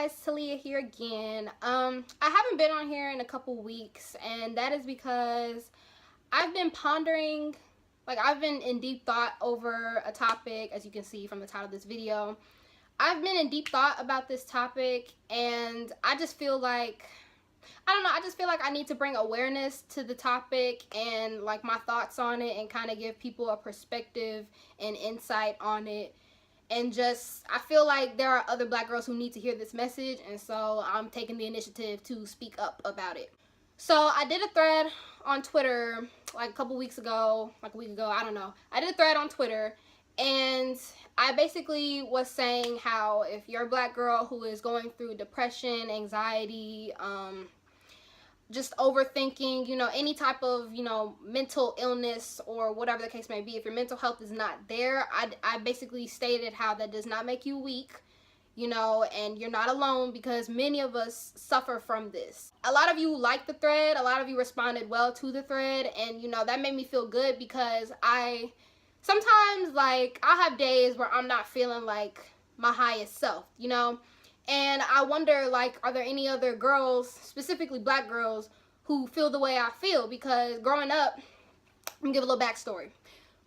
guys, Talia here again. I haven't been on here in a couple weeks, and that is because I've been pondering, I've been in deep thought over a topic, as you can see from the title of this video. I've been in deep thought about this topic, and I just feel like, I just feel like I need to bring awareness to the topic and like my thoughts on it and kind of give people a perspective and insight on it. And just, I feel like there are other black girls who need to hear this message, and so I'm taking the initiative to speak up about it. So I did a thread on Twitter like a couple weeks ago, like a week ago, I don't know. I did a thread on Twitter, and I basically was saying how if you're a black girl who is going through depression, anxiety, just overthinking, any type of, mental illness or whatever the case may be, if your mental health is not there, I basically stated how that does not make you weak, and you're not alone, because many of us suffer from this. A lot of you liked the thread, a lot of you responded well to the thread, and, that made me feel good, because sometimes, I'll have days where I'm not feeling like my highest self, And I wonder, are there any other girls, specifically black girls, who feel the way I feel? Because growing up, let me give a little backstory.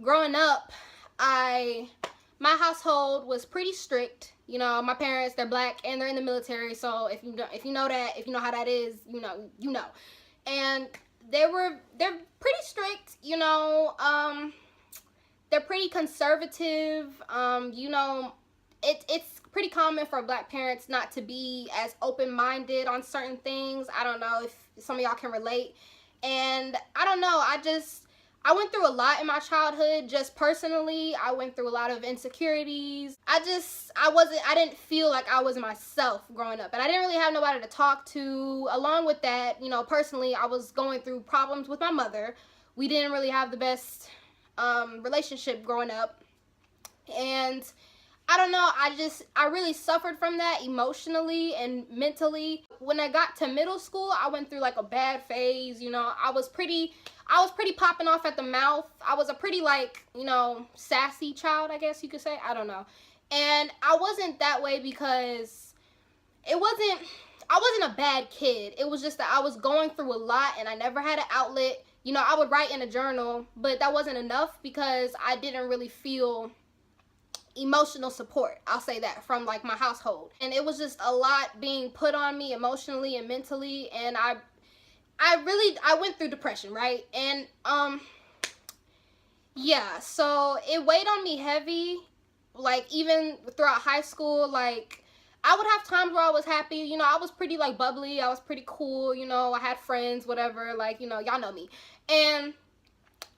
Growing up, my household was pretty strict. My parents, they're black and they're in the military. So if you know how that is, you know. And they're pretty strict. They're pretty conservative. It's pretty common for black parents not to be as open-minded on certain things. I don't know if some of y'all can relate. And I don't know, I went through a lot in my childhood, just personally. I went through a lot of insecurities. I didn't feel like I was myself growing up, and I didn't really have nobody to talk to. Along with that, personally, I was going through problems with my mother. We didn't really have the best relationship growing up, and I don't know, I really suffered from that emotionally and mentally. When I got to middle school, I went through like a bad phase. I was pretty popping off at the mouth. I was a pretty sassy child, I guess you could say. I don't know. And I wasn't that way because I wasn't a bad kid. It was just that I was going through a lot and I never had an outlet. I would write in a journal, but that wasn't enough because I didn't really feel emotional support, I'll say that, from my household. And it was just a lot being put on me emotionally and mentally, and I went through depression, right? And yeah, so it weighed on me heavy, even throughout high school. I would have times where I was happy, I was pretty bubbly, I was pretty cool, I had friends, whatever, y'all know me.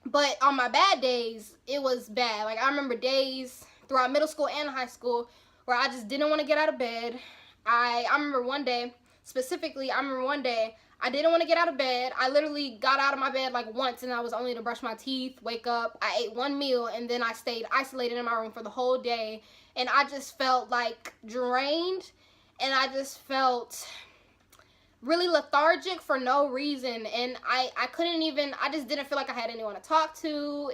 But on my bad days, it was bad. I remember days throughout middle school and high school where I just didn't want to get out of bed. I remember one day, specifically, I didn't want to get out of bed. I literally got out of my bed once, and I was only to brush my teeth, wake up. I ate one meal, and then I stayed isolated in my room for the whole day. And I just felt drained, and I just felt really lethargic for no reason. And I just didn't feel like I had anyone to talk to.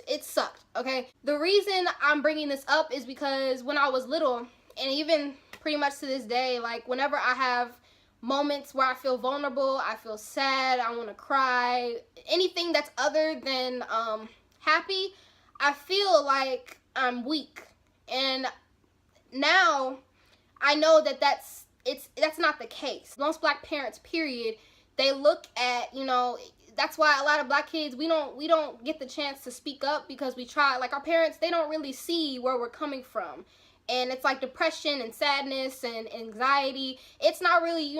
It sucked, okay? The reason I'm bringing this up is because when I was little, and even pretty much to this day, whenever I have moments where I feel vulnerable, I feel sad, I want to cry, anything that's other than happy, I feel like I'm weak. And now I know that that's not the case. Most black parents, period, they look at, that's why a lot of black kids, we don't get the chance to speak up, because we try, our parents, they don't really see where we're coming from. And it's depression and sadness and anxiety, it's not really,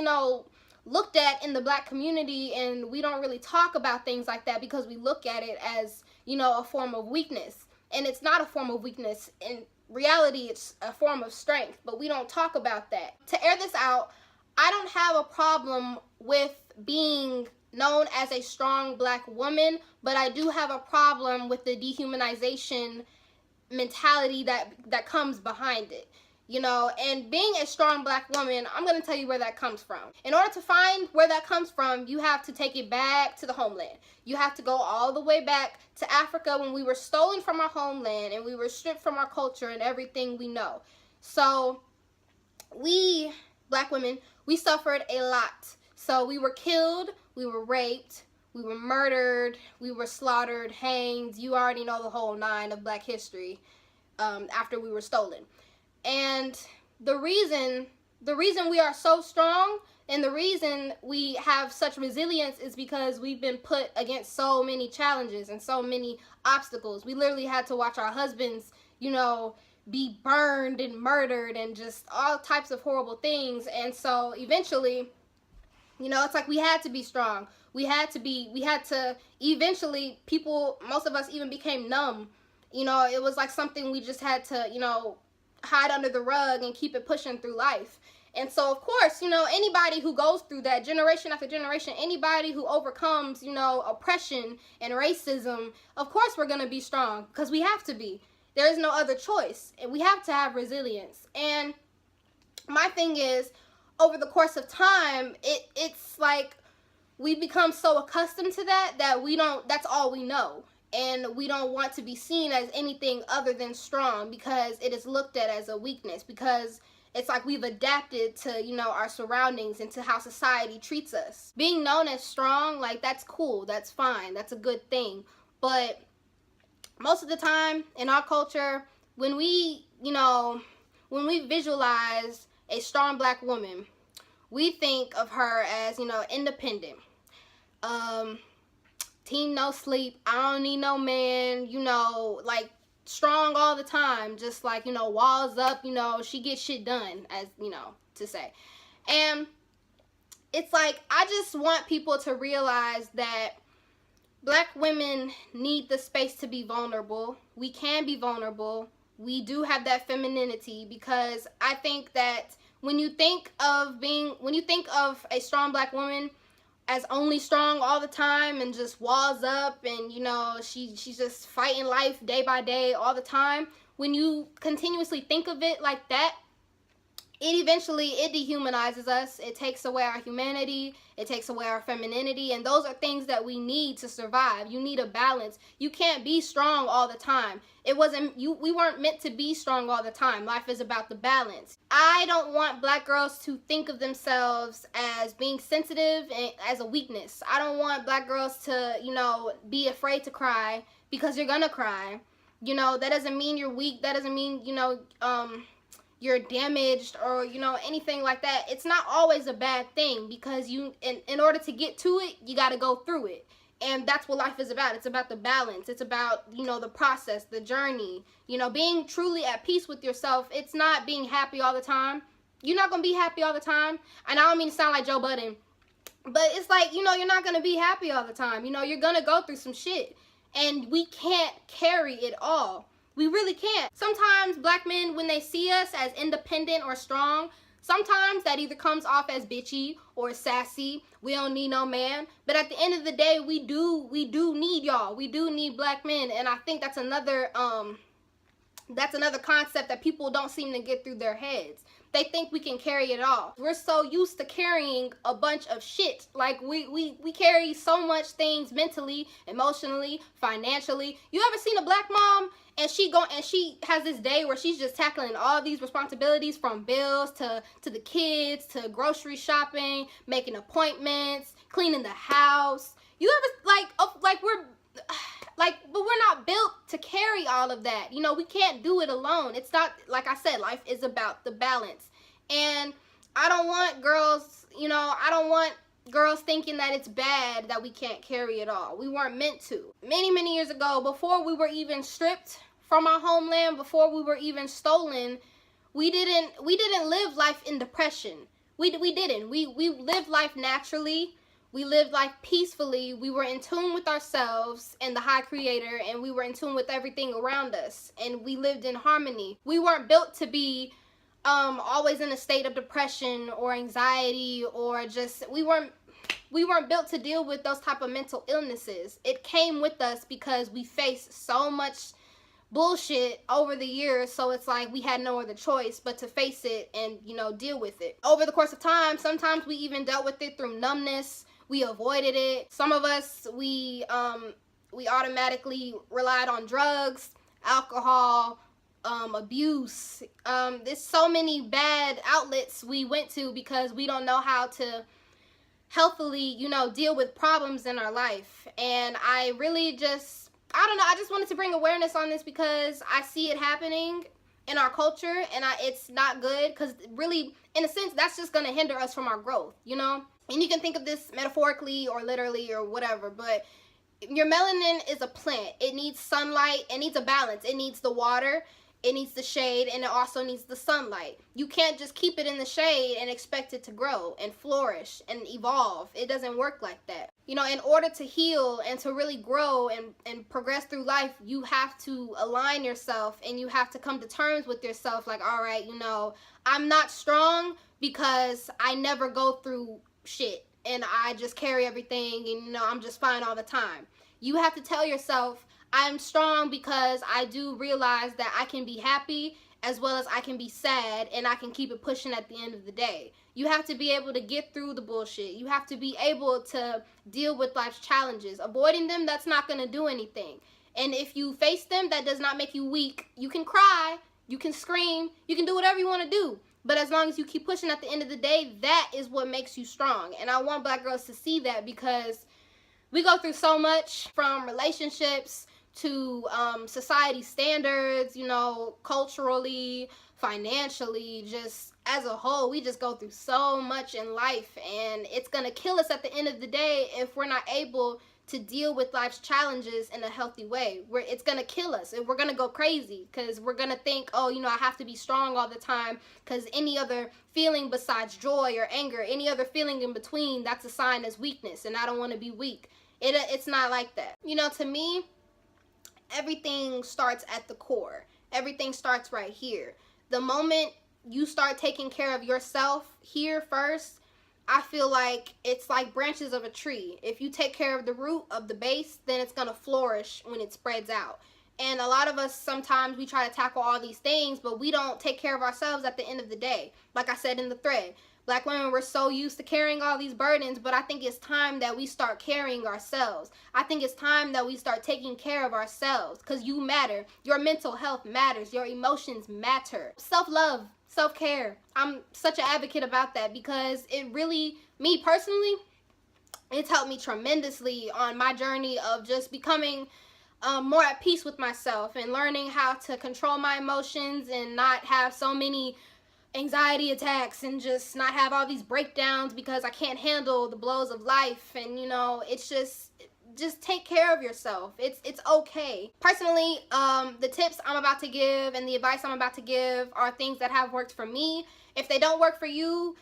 looked at in the black community, and we don't really talk about things like that because we look at it as, a form of weakness. And it's not a form of weakness. In reality, it's a form of strength, but we don't talk about that. To air this out, I don't have a problem with being known as a strong black woman, but I do have a problem with the dehumanization mentality that comes behind it, and being a strong black woman, I'm going to tell you where that comes from. In order to find where that comes from, you have to take it back to the homeland. You have to go all the way back to Africa, when we were stolen from our homeland and we were stripped from our culture and everything we know. So we, black women, we suffered a lot. So we were killed, we were raped, we were murdered, we were slaughtered, hanged. You already know the whole nine of black history after we were stolen. And the reason we are so strong and the reason we have such resilience is because we've been put against so many challenges and so many obstacles. We literally had to watch our husbands, be burned and murdered and just all types of horrible things. And so eventually, it's like we had to be strong. Eventually people, most of us even became numb. It was like something we just had to, hide under the rug and keep it pushing through life. And so, of course, anybody who goes through that generation after generation, anybody who overcomes, oppression and racism, of course we're going to be strong because we have to be. There is no other choice. And we have to have resilience. And my thing is, over the course of time, it's like we become so accustomed to that we don't, that's all we know. And we don't want to be seen as anything other than strong because it is looked at as a weakness, because it's like we've adapted to, our surroundings and to how society treats us. Being known as strong, like, that's cool, that's fine, that's a good thing. But most of the time in our culture, when we visualize a strong black woman, we think of her as, independent. Team no sleep, I don't need no man, like strong all the time, just like, walls up, she gets shit done, as, to say. And it's like, I just want people to realize that black women need the space to be vulnerable. We can be vulnerable. We do have that femininity, because I think that when you think of a strong black woman as only strong all the time and just walls up and, she's just fighting life day by day all the time, when you continuously think of it like that, it dehumanizes us. It takes away our humanity. It takes away our femininity. And those are things that we need to survive. You need a balance. You can't be strong all the time. We weren't meant to be strong all the time. Life is about the balance. I don't want black girls to think of themselves as being sensitive and as a weakness. I don't want black girls to, be afraid to cry, because you're gonna cry. That doesn't mean you're weak. That doesn't mean, you're damaged or, anything like that. It's not always a bad thing, because in order to get to it, you got to go through it. And that's what life is about. It's about the balance. It's about, the process, the journey, being truly at peace with yourself. It's not being happy all the time. You're not going to be happy all the time. And I don't mean to sound like Joe Budden, but it's like, you're not going to be happy all the time. You're going to go through some shit, and we can't carry it all. We really can't. Sometimes black men, when they see us as independent or strong, sometimes that either comes off as bitchy or sassy. We don't need no man. But at the end of the day, we do need y'all. We do need black men. And I think that's another concept that people don't seem to get through their heads. They think we can carry it all. We're so used to carrying a bunch of shit. Like, we carry so much things mentally, emotionally, financially. You ever seen a black mom and she has this day where she's just tackling all these responsibilities, from bills to the kids, to grocery shopping, making appointments, cleaning the house. You ever but we're not built to carry all of that. We can't do it alone. It's not, like I said, life is about the balance. And I don't want girls thinking that it's bad that we can't carry it all. We weren't meant to. Many years ago, before we were even stripped from our homeland, before we were even stolen, we didn't live life in depression. We didn't. We lived life naturally. We lived life peacefully. We were in tune with ourselves and the high creator, and we were in tune with everything around us, and we lived in harmony. We weren't built to be always in a state of depression or anxiety, or just we weren't built to deal with those type of mental illnesses. It came with us because we faced so much bullshit over the years, so it's like we had no other choice but to face it and deal with it. Over the course of time, sometimes we even dealt with it through numbness. We avoided it. Some of us, we automatically relied on drugs, alcohol, abuse. There's so many bad outlets we went to because we don't know how to healthily, you know, deal with problems in our life. And I really just, I don't know, I just wanted to bring awareness on this because I see it happening in our culture, and it's not good, because really, in a sense, that's just going to hinder us from our growth, you know? And you can think of this metaphorically or literally or whatever, but your melanin is a plant. It needs sunlight. It needs a balance. It needs the water. It needs the shade, and it also needs the sunlight. You can't just keep it in the shade and expect it to grow and flourish and evolve. It doesn't work like that. You know, in order to heal and to really grow and progress through life, you have to align yourself, and you have to come to terms with yourself. Like, all right, you know, I'm not strong because I never go through shit and I just carry everything, and, you know, I'm just fine all the time. You have to tell yourself, I'm strong because I do realize that I can be happy as well as I can be sad, and I can keep it pushing at the end of the day. You have to be able to get through the bullshit. You have to be able to deal with life's challenges. Avoiding them, that's not going to do anything. And if you face them, that does not make you weak. You can cry, you can scream, you can do whatever you want to do. But as long as you keep pushing at the end of the day, that is what makes you strong. And I want Black girls to see that, because we go through so much, from relationships to society standards, you know, culturally, financially, just as a whole. We just go through so much in life, and it's gonna kill us at the end of the day if we're not able to deal with life's challenges in a healthy way. It's gonna kill us, and we're gonna go crazy, because we're gonna think, oh, you know, I have to be strong all the time, because any other feeling besides joy or anger, any other feeling in between, that's a sign as weakness, and I don't want to be weak. It's not like that. You know, to me, everything starts at the core. Everything starts right here. The moment you start taking care of yourself here first, I feel like it's like branches of a tree. If you take care of the root, of the base, then it's going to flourish when it spreads out. And a lot of us, sometimes we try to tackle all these things, but we don't take care of ourselves at the end of the day. Like I said in the thread, Black women, we're so used to carrying all these burdens, but I think it's time that we start carrying ourselves. I think it's time that we start taking care of ourselves, because you matter. Your mental health matters. Your emotions matter. Self-love, self-care. I'm such an advocate about that, because it really, me personally, it's helped me tremendously on my journey of just becoming more at peace with myself, and learning how to control my emotions and not have so many anxiety attacks, and just not have all these breakdowns because I can't handle the blows of life. And, you know, it's just take care of yourself. It's okay. Personally, the tips I'm about to give and the advice I'm about to give are things that have worked for me. If they don't work for you,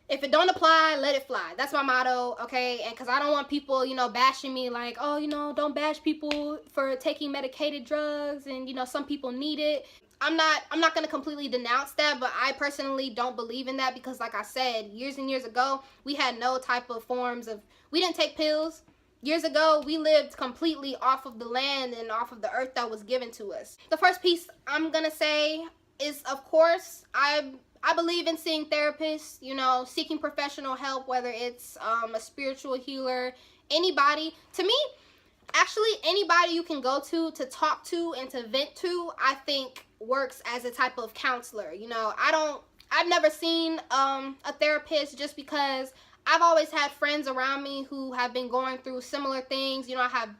if it don't apply, let it fly. That's my motto, okay? And because I don't want people, you know, bashing me like, oh, you know, don't bash people for taking medicated drugs, and, you know, some people need it. I'm not going to completely denounce that, but I personally don't believe in that, because like I said, years and years ago, we had no type of forms of, we didn't take pills. Years ago, we lived completely off of the land and off of the earth that was given to us. The first piece I'm going to say is, of course, I believe in seeing therapists, you know, seeking professional help, whether it's a spiritual healer, anybody. To me, actually, anybody you can go to talk to and to vent to, I think works as a type of counselor. You know, I've never seen a therapist, just because I've always had friends around me who have been going through similar things. You know, I have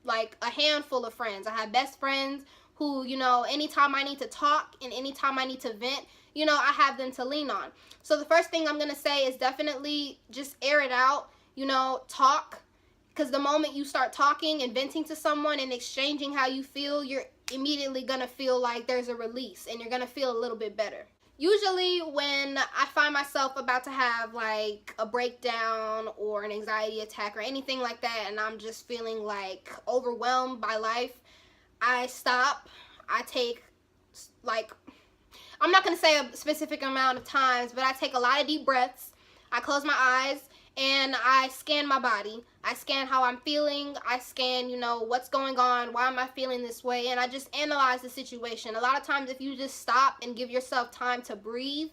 like a handful of friends. I have best friends who, you know, anytime I need to talk and anytime I need to vent, you know, I have them to lean on. So the first thing I'm going to say is definitely just air it out, you know, talk. Because the moment you start talking and venting to someone and exchanging how you feel, you're immediately going to feel like there's a release, and you're going to feel a little bit better. Usually when I find myself about to have like a breakdown or an anxiety attack or anything like that, and I'm just feeling like overwhelmed by life, I stop. I take, like, I'm not going to say a specific amount of times, but I take a lot of deep breaths. I close my eyes and I scan my body. I scan how I'm feeling. I scan, you know, what's going on, why am I feeling this way, and I just analyze the situation. A lot of times if you just stop and give yourself time to breathe,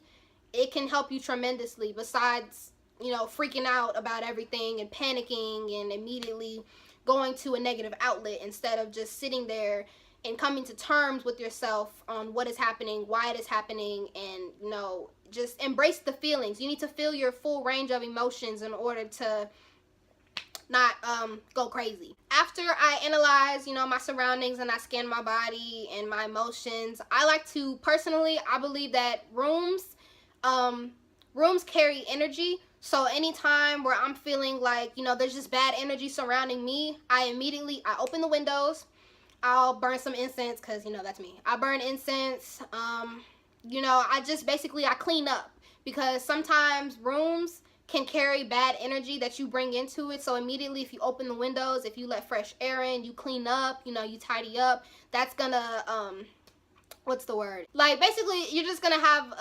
it can help you tremendously, besides, you know, freaking out about everything and panicking and immediately going to a negative outlet instead of just sitting there and coming to terms with yourself on what is happening, why it is happening, and, you know, just embrace the feelings. You need to feel your full range of emotions in order to not go crazy. After I analyze, you know, my surroundings and I scan my body and my emotions, I like to, personally, I believe that rooms carry energy. So anytime where I'm feeling like, you know, there's just bad energy surrounding me, I open the windows. I'll burn some incense, because, you know, that's me. I burn incense. You know, I clean up, because sometimes rooms can carry bad energy that you bring into it. So immediately, if you open the windows, if you let fresh air in, you clean up, you know, you tidy up, that's gonna what's the word, like, basically you're just gonna have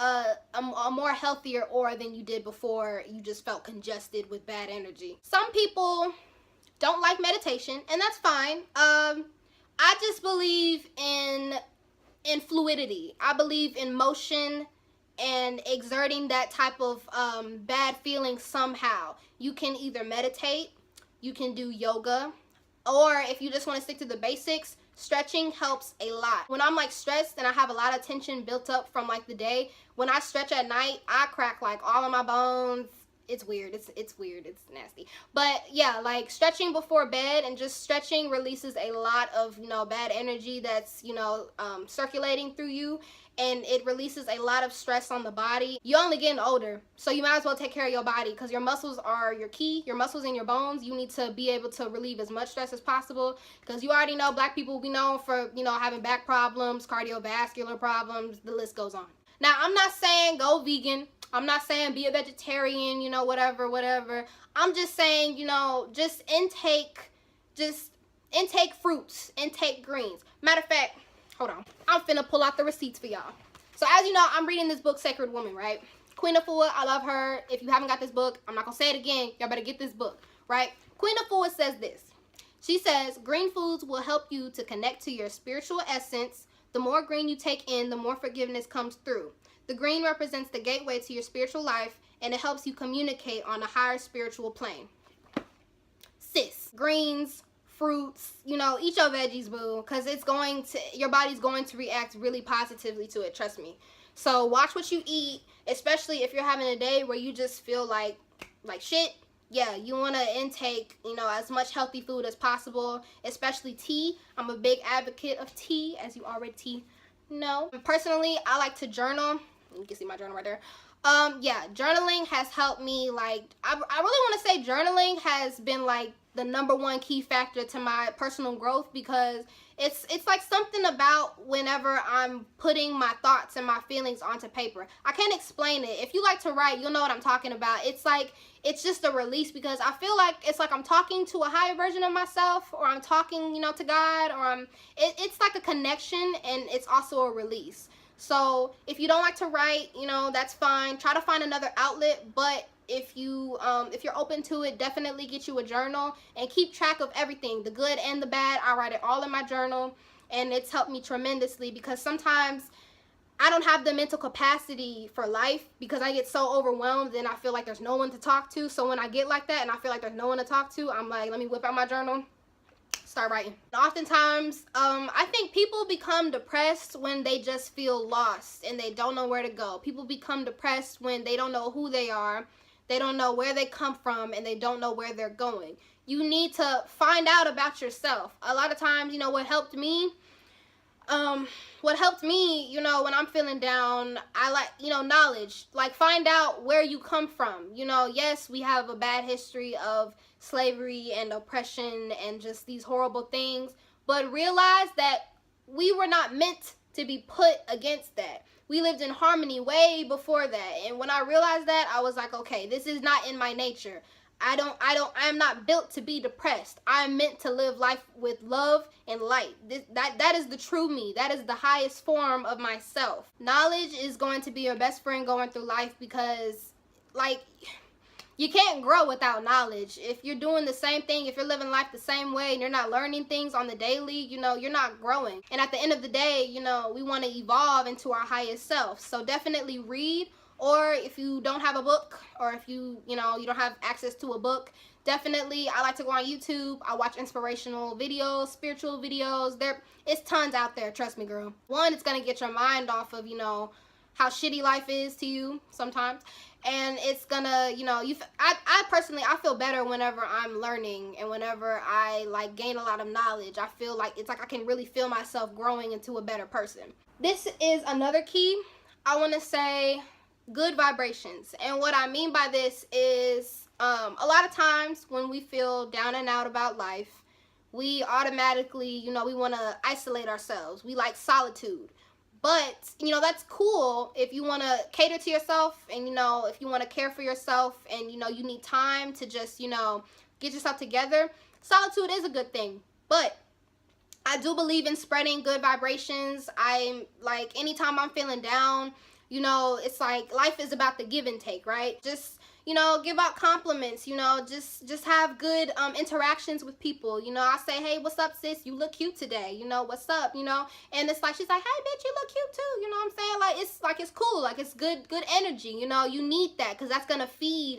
a more healthier aura than you did before you just felt congested with bad energy. Some people don't like meditation, and that's fine. I just believe in fluidity. I believe in motion and exerting that type of bad feeling somehow. You can either meditate, you can do yoga, or if you just want to stick to the basics, stretching helps a lot. When I'm like stressed and I have a lot of tension built up from like the day, when I stretch at night, I crack like all of my bones. It's weird. It's weird. It's nasty. But yeah, like stretching before bed and just stretching releases a lot of, you know, bad energy that's, you know, circulating through you, and it releases a lot of stress on the body. You're only getting older, so you might as well take care of your body, because your muscles are your key. Your muscles and your bones, you need to be able to relieve as much stress as possible, because you already know black people, we known for, you know, having back problems, cardiovascular problems, the list goes on. Now, I'm not saying go vegan. I'm not saying be a vegetarian, you know, whatever. I'm just saying, you know, just intake fruits, intake greens. Matter of fact, hold on. I'm finna pull out the receipts for y'all. So as you know, I'm reading this book, Sacred Woman, right? Queen Afua, I love her. If you haven't got this book, I'm not gonna say it again. Y'all better get this book, right? Queen Afua says this. She says, green foods will help you to connect to your spiritual essence. The more green you take in, the more forgiveness comes through. The green represents the gateway to your spiritual life, and it helps you communicate on a higher spiritual plane. Sis, greens, fruits, you know, eat your veggies, boo, because your body's going to react really positively to it, trust me. So watch what you eat, especially if you're having a day where you just feel like shit. Yeah, you want to intake, you know, as much healthy food as possible, especially tea. I'm a big advocate of tea, as you already know. Personally, I like to journal. You can see my journal right there. Yeah, journaling has helped me. Like, I really want to say journaling has been like the #1 key factor to my personal growth, because it's like something about whenever I'm putting my thoughts and my feelings onto paper. I can't explain it. If you like to write, you'll know what I'm talking about. It's like, it's just a release, because I feel like it's like I'm talking to a higher version of myself, or I'm talking, you know, to God, or it's like a connection, and it's also a release. So if you don't like to write, you know, that's fine. Try to find another outlet, but if you're open to it, definitely get you a journal and keep track of everything, the good and the bad. I write it all in my journal, and it's helped me tremendously, because sometimes I don't have the mental capacity for life, because I get so overwhelmed and I feel like there's no one to talk to. So when I get like that and I feel like there's no one to talk to, I'm like, let me whip out my journal, start writing. Oftentimes, I think people become depressed when they just feel lost and they don't know where to go. People become depressed when they don't know who they are, they don't know where they come from, and they don't know where they're going. You need to find out about yourself. A lot of times, you know, what helped me, you know, when I'm feeling down, I like, you know, knowledge. Like, find out where you come from. You know, yes, we have a bad history of slavery and oppression and just these horrible things, but realize that we were not meant to be put against that. We lived in harmony way before that. And when I realized that, I was like, okay, this is not in my nature. I'm not built to be depressed. I'm meant to live life with love and light. That is the true me. That is the highest form of myself. Knowledge is going to be your best friend going through life, because, like, you can't grow without knowledge. If you're doing the same thing, if you're living life the same way and you're not learning things on the daily, you know, you're not growing. And at the end of the day, you know, we want to evolve into our highest self. So definitely read, or if you don't have a book, or if you don't have access to a book, definitely, I like to go on YouTube. I watch inspirational videos, spiritual videos. It's tons out there, trust me, girl. One, it's gonna get your mind off of, you know, how shitty life is to you sometimes, and it's gonna, you know, I personally, I feel better whenever I'm learning and whenever I like gain a lot of knowledge. I feel like it's like I can really feel myself growing into a better person. This is another key. I want to say good vibrations, and what I mean by this is a lot of times when we feel down and out about life, we automatically, you know, we want to isolate ourselves. We like solitude. But, you know, that's cool if you want to cater to yourself and, you know, if you want to care for yourself and, you know, you need time to just, you know, get yourself together. Solitude is a good thing. But I do believe in spreading good vibrations. I'm like, anytime I'm feeling down, you know, it's like life is about the give and take, right? Just, you know, give out compliments, you know, just have good interactions with people. You know, I say, hey, what's up, sis? You look cute today. You know, what's up, you know? And it's like, she's like, hey, bitch, you look cute too. You know what I'm saying? Like, it's cool. Like, it's good energy. You know, you need that because that's going to feed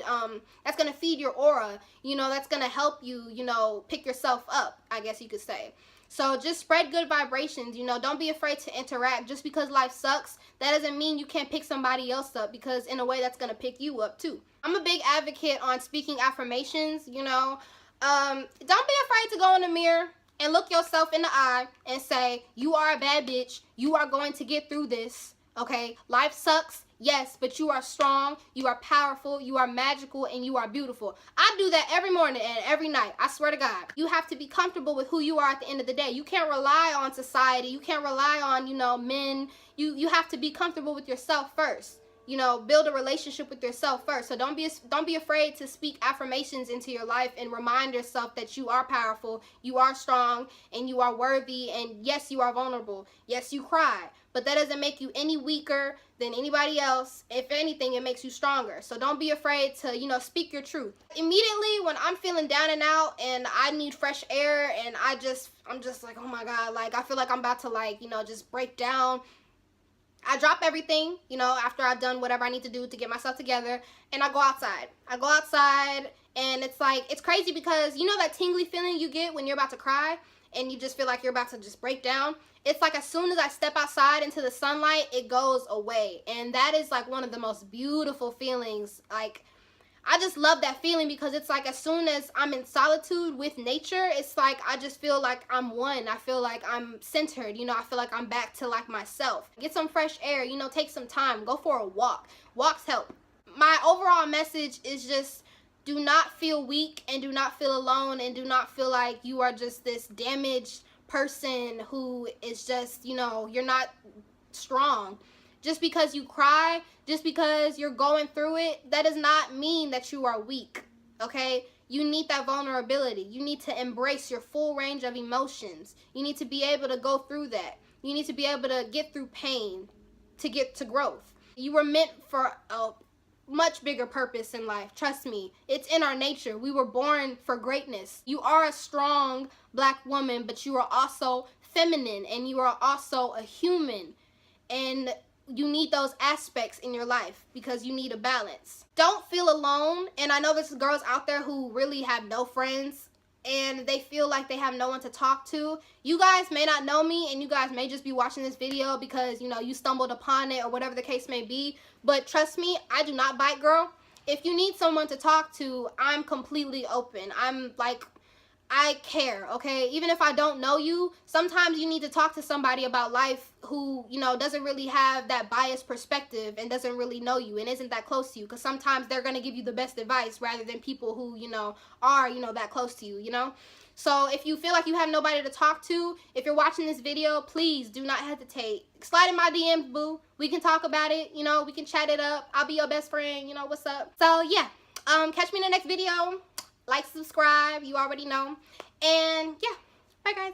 your aura. You know, that's going to help you, you know, pick yourself up, I guess you could say. So just spread good vibrations, you know, don't be afraid to interact. Just because life sucks, that doesn't mean you can't pick somebody else up, because in a way that's going to pick you up too. I'm a big advocate on speaking affirmations, you know. Don't be afraid to go in the mirror and look yourself in the eye and say, you are a bad bitch, you are going to get through this, okay? Life sucks, yes, but you are strong, you are powerful, you are magical, and you are beautiful. I do that every morning and every night, I swear to God. You have to be comfortable with who you are at the end of the day. You can't rely on society, you can't rely on, you know, men. You have to be comfortable with yourself first. You know, build a relationship with yourself first. So don't be afraid to speak affirmations into your life and remind yourself that you are powerful, you are strong, and you are worthy, and yes, you are vulnerable. Yes, you cry, but that doesn't make you any weaker than anybody else. If anything, it makes you stronger. So don't be afraid to, you know, speak your truth. Immediately when I'm feeling down and out and I need fresh air and I'm just like, oh my God, like I feel like I'm about to, like, you know, just break down, I drop everything, you know, after I've done whatever I need to do to get myself together, and I go outside. I go outside, and it's like, it's crazy because, you know that tingly feeling you get when you're about to cry, and you just feel like you're about to just break down? It's like as soon as I step outside into the sunlight, it goes away, and that is like one of the most beautiful feelings. Like, I just love that feeling because it's like as soon as I'm in solitude with nature, it's like I just feel like I'm one. I feel like I'm centered, you know, I feel like I'm back to like myself. Get some fresh air, you know, take some time, go for a walk. Walks help. My overall message is just do not feel weak and do not feel alone and do not feel like you are just this damaged person who is just, you know, you're not strong. Just because you cry, just because you're going through it, that does not mean that you are weak, okay? You need that vulnerability. You need to embrace your full range of emotions. You need to be able to go through that. You need to be able to get through pain to get to growth. You were meant for a much bigger purpose in life. Trust me, it's in our nature. We were born for greatness. You are a strong Black woman, but you are also feminine and you are also a human. And you need those aspects in your life because you need a balance. Don't feel alone. And I know there's girls out there who really have no friends and they feel like they have no one to talk to. You guys may not know me and you guys may just be watching this video because, you know, you stumbled upon it or whatever the case may be. But trust me, I do not bite, girl. If you need someone to talk to, I'm completely open. I'm like, I care, okay? Even if I don't know you, sometimes you need to talk to somebody about life who, you know, doesn't really have that biased perspective and doesn't really know you and isn't that close to you, because sometimes they're going to give you the best advice rather than people who, you know, are, you know, that close to you, you know? So if you feel like you have nobody to talk to, if you're watching this video, please do not hesitate. Slide in my DMs, boo. We can talk about it, you know, we can chat it up. I'll be your best friend, you know, what's up? So, yeah, catch me in the next video. Like, subscribe, you already know. And yeah, bye guys.